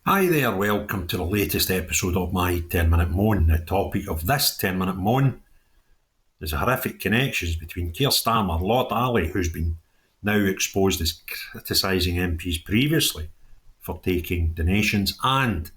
Hi there, welcome to the latest episode of my 10-minute moan. The topic of this 10-minute moan is the horrific connections between Keir Starmer, Lord Ali, who's been now exposed as criticising MPs previously for taking donations, and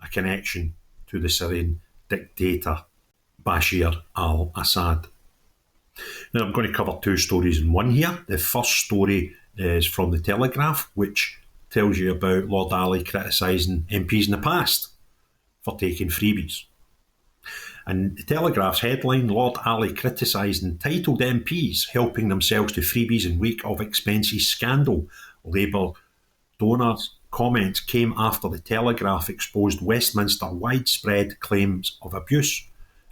a connection to the Syrian dictator Bashar al-Assad. Now I'm going to cover two stories in one here. The first story is from the Telegraph, which tells you about Lord Ali criticising MPs in the past for taking freebies. And the Telegraph's headline, Lord Ali criticised entitled MPs helping themselves to freebies in wake of expenses scandal. Labour donors' comments came after the Telegraph exposed Westminster widespread claims of abuse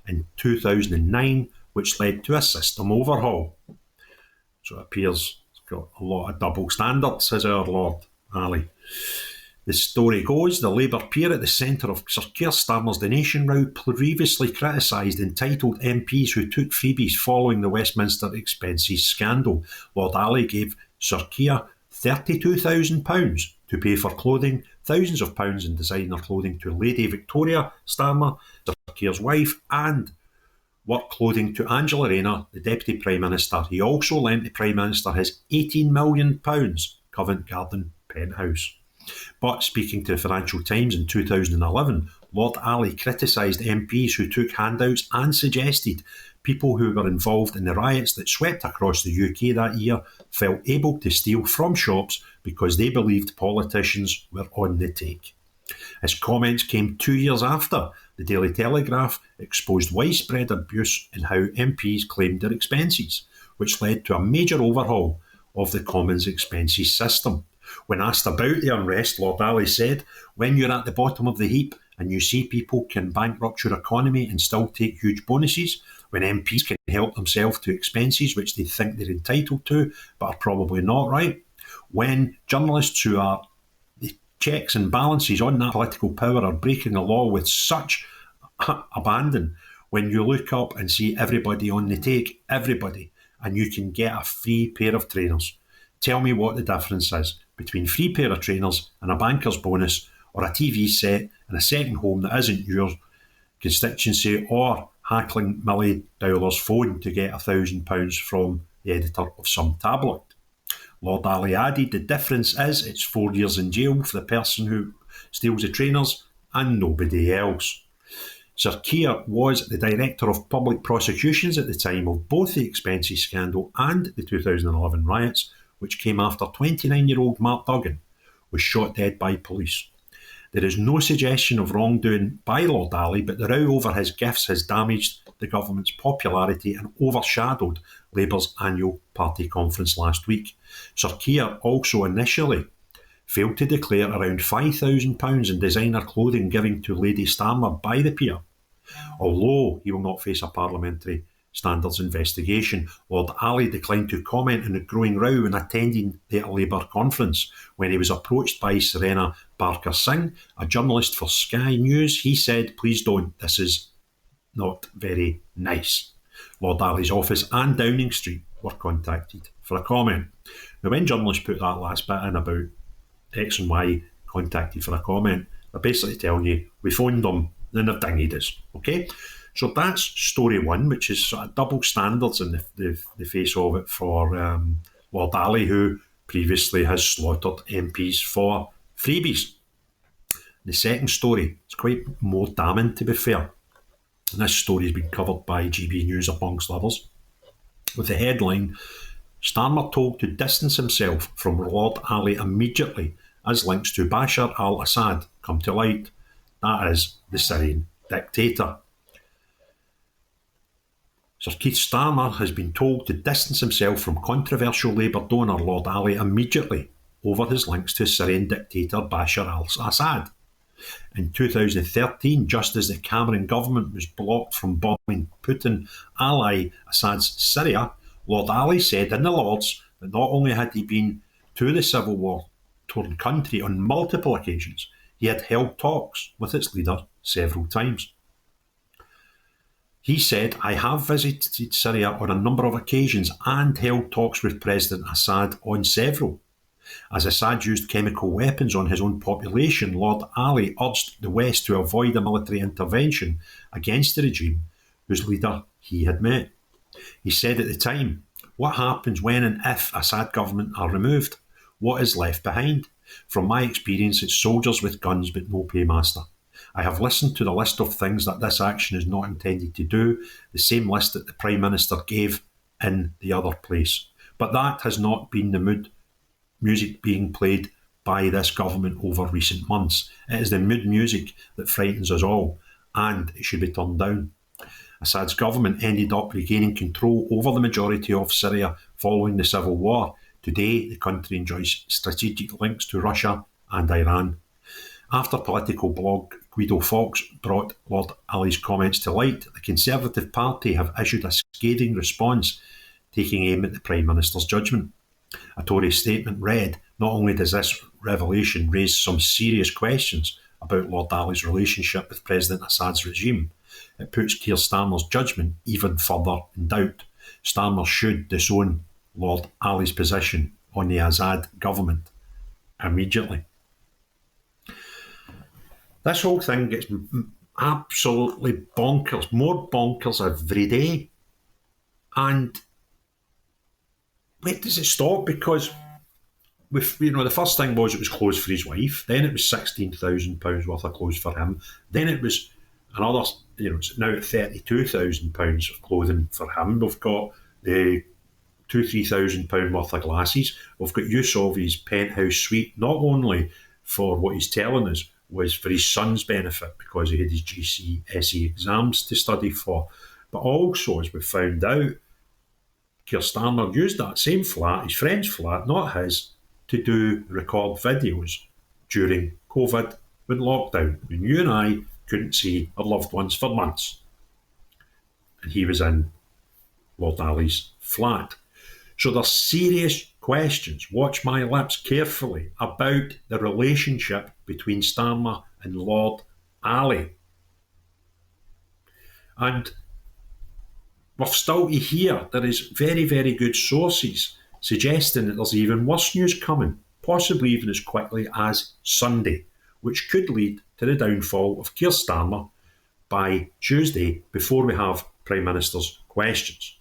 in 2009, which led to a system overhaul. So it appears it's got a lot of double standards, says our Lord Ali. The story goes, the Labour peer at the centre of Sir Keir Starmer's donation row previously criticised entitled MPs who took freebies following the Westminster expenses scandal. Lord Ali gave Sir Keir £32,000 to pay for clothing, thousands of pounds in designer clothing to Lady Victoria Starmer, Sir Keir's wife, and work clothing to Angela Rayner, the Deputy Prime Minister. He also lent the Prime Minister his £18 million Covent Garden penthouse. But speaking to the Financial Times in 2011, Lord Ali criticised MPs who took handouts and suggested people who were involved in the riots that swept across the UK that year felt able to steal from shops because they believed politicians were on the take. His comments came 2 years after the Daily Telegraph exposed widespread abuse in how MPs claimed their expenses, which led to a major overhaul of the Commons expenses system. When asked about the unrest, Lord Ali said, when you're at the bottom of the heap and you see people can bankrupt your economy and still take huge bonuses, when MPs can help themselves to expenses which they think they're entitled to but are probably not, right? When journalists who are the checks and balances on that political power are breaking the law with such abandon, when you look up and see everybody on the take, everybody, and you can get a free pair of trainers. Tell me what the difference is between a free pair of trainers and a banker's bonus, or a TV set and a second home that isn't your constituency, or hackling Millie Dowler's phone to get £1,000 from the editor of some tabloid. Lord Ali added, the difference is it's 4 years in jail for the person who steals the trainers and nobody else. Sir Keir was the Director of Public Prosecutions at the time of both the expenses scandal and the 2011 riots, which came after 29-year-old Mark Duggan was shot dead by police. There is no suggestion of wrongdoing by Lord Ali, but the row over his gifts has damaged the government's popularity and overshadowed Labour's annual party conference last week. Sir Keir also initially failed to declare around £5,000 in designer clothing given to Lady Starmer by the peer. Although he will not face a parliamentary standards investigation, Lord Ali declined to comment on the growing row when attending the Labour conference. When he was approached by Serena Barker-Singh, a journalist for Sky News, he said, please don't, this is not very nice. Lord Ali's office and Downing Street were contacted for a comment. Now, when journalists put that last bit in about X and Y contacted for a comment, they're basically telling you, we phoned them, then they've dinged us. Okay? So that's story one, which is sort of double standards in the face of it for Lord Ali, who previously has slaughtered MPs for freebies. The second story is quite more damning, to be fair. And this story has been covered by GB News, amongst others, with the headline, Starmer told to distance himself from Lord Ali immediately as links to Bashar al-Assad come to light. That is the Syrian dictator. Sir Keir Starmer has been told to distance himself from controversial Labour donor Lord Ali immediately over his links to Syrian dictator Bashar al-Assad. In 2013, just as the Cameron government was blocked from bombing Putin ally Assad's Syria, Lord Ali said in the Lords that not only had he been to the civil war-torn country on multiple occasions, he had held talks with its leader several times. He said, I have visited Syria on a number of occasions and held talks with President Assad on several. As Assad used chemical weapons on his own population, Lord Ali urged the West to avoid a military intervention against the regime whose leader he had met. He said at the time, "What happens when and if Assad government are removed? What is left behind? From my experience, it's soldiers with guns but no paymaster. I have listened to the list of things that this action is not intended to do, the same list that the Prime Minister gave in the other place. But that has not been the mood music being played by this government over recent months. It is the mood music that frightens us all, and it should be turned down." Assad's government ended up regaining control over the majority of Syria following the civil war. Today, the country enjoys strategic links to Russia and Iran. After political blog Guido Fawkes brought Lord Ali's comments to light, the Conservative Party have issued a scathing response, taking aim at the Prime Minister's judgment. A Tory statement read, "Not only does this revelation raise some serious questions about Lord Ali's relationship with President Assad's regime, it puts Keir Starmer's judgment even further in doubt. Starmer should disown Lord Ali's position on the Assad government immediately." This whole thing gets absolutely bonkers, more bonkers every day. And where does it stop? Because the first thing was it was clothes for his wife, then it was £16,000 worth of clothes for him, then it was another, it's now at £32,000 of clothing for him. We've got the £2,000-3,000 worth of glasses. We've got use of his penthouse suite, not only for what he's telling us was for his son's benefit because he had his GCSE exams to study for, but also, as we found out, Keir Starmer used that same flat, his friend's flat, not his, to record videos during COVID, when lockdown, when you and I couldn't see our loved ones for months. And he was in Lord Ali's flat. So there's serious questions, watch my lips carefully, about the relationship between Starmer and Lord Ali. And we're still to hear there is very, very good sources suggesting that there's even worse news coming, possibly even as quickly as Sunday, which could lead to the downfall of Keir Starmer by Tuesday before we have Prime Minister's questions.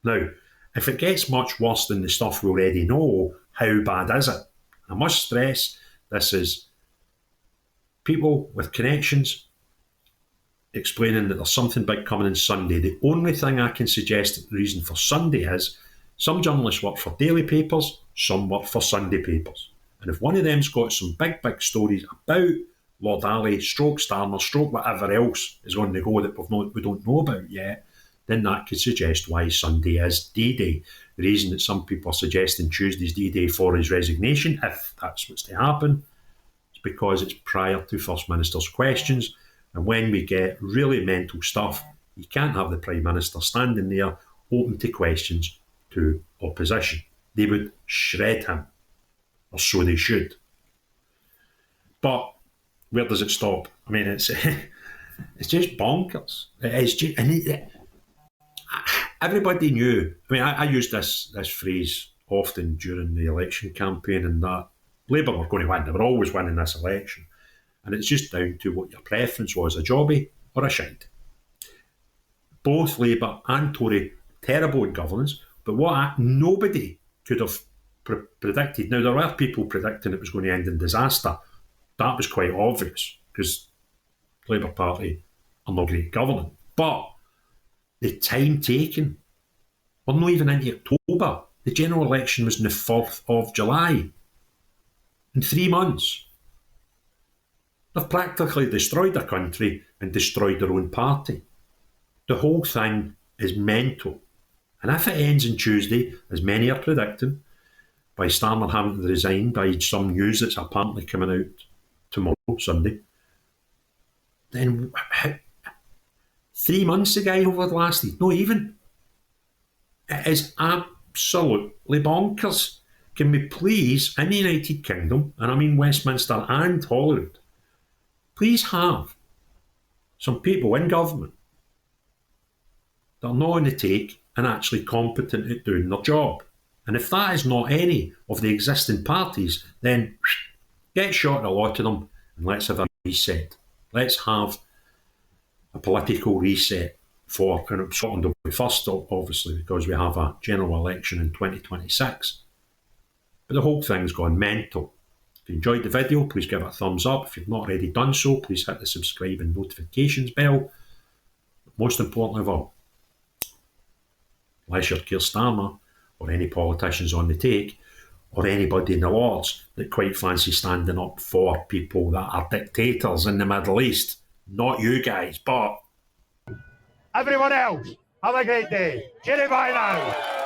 Now, if it gets much worse than the stuff we already know, how bad is it? I must stress this is people with connections explaining that there's something big coming on Sunday. The only thing I can suggest that the reason for Sunday is some journalists work for daily papers, some work for Sunday papers. And if one of them's got some big, big stories about Lord Ali, stroke Starmer, stroke whatever else is on the go that we don't know about yet, then that could suggest why Sunday is D-Day. The reason that some people are suggesting Tuesday's D-Day for his resignation, if that's what's to happen, is because it's prior to First Minister's questions. And when we get really mental stuff, you can't have the Prime Minister standing there open to questions to opposition. They would shred him, or so they should. But where does it stop? I mean, it's just bonkers. It's just, everybody knew. I mean, I used this phrase often during the election campaign, and that Labour were going to win. They were always winning this election. And it's just down to what your preference was, a jobby or a shite. Both Labour and Tory, terrible in governance, but nobody could have predicted. Now, there were people predicting it was going to end in disaster. That was quite obvious, because the Labour Party are not great governing. But the time taken, we're not even into October. The general election was on the 4th of July. In 3 months. They've practically destroyed their country and destroyed their own party. The whole thing is mental. And if it ends on Tuesday, as many are predicting, by Starmer having to resign, by some news that's apparently coming out tomorrow, Sunday, then 3 months the guy over lasted. No, even. It is absolutely bonkers. Can we please, in the United Kingdom, and I mean Westminster and Holyrood, please have some people in government that are not on the take and actually competent at doing their job. And if that is not any of the existing parties, then get shot a lot of them and let's have a reset. Let's have a political reset for Scotland will be first, obviously, because we have a general election in 2026. But the whole thing's gone mental. If you enjoyed the video, please give it a thumbs up. If you've not already done so, please hit the subscribe and notifications bell. But most importantly of all, unless you're Keir Starmer or any politicians on the take, or anybody in the Lords that quite fancy standing up for people that are dictators in the Middle East. Not you guys, but everyone else, have a great day. Cheerio, bye now.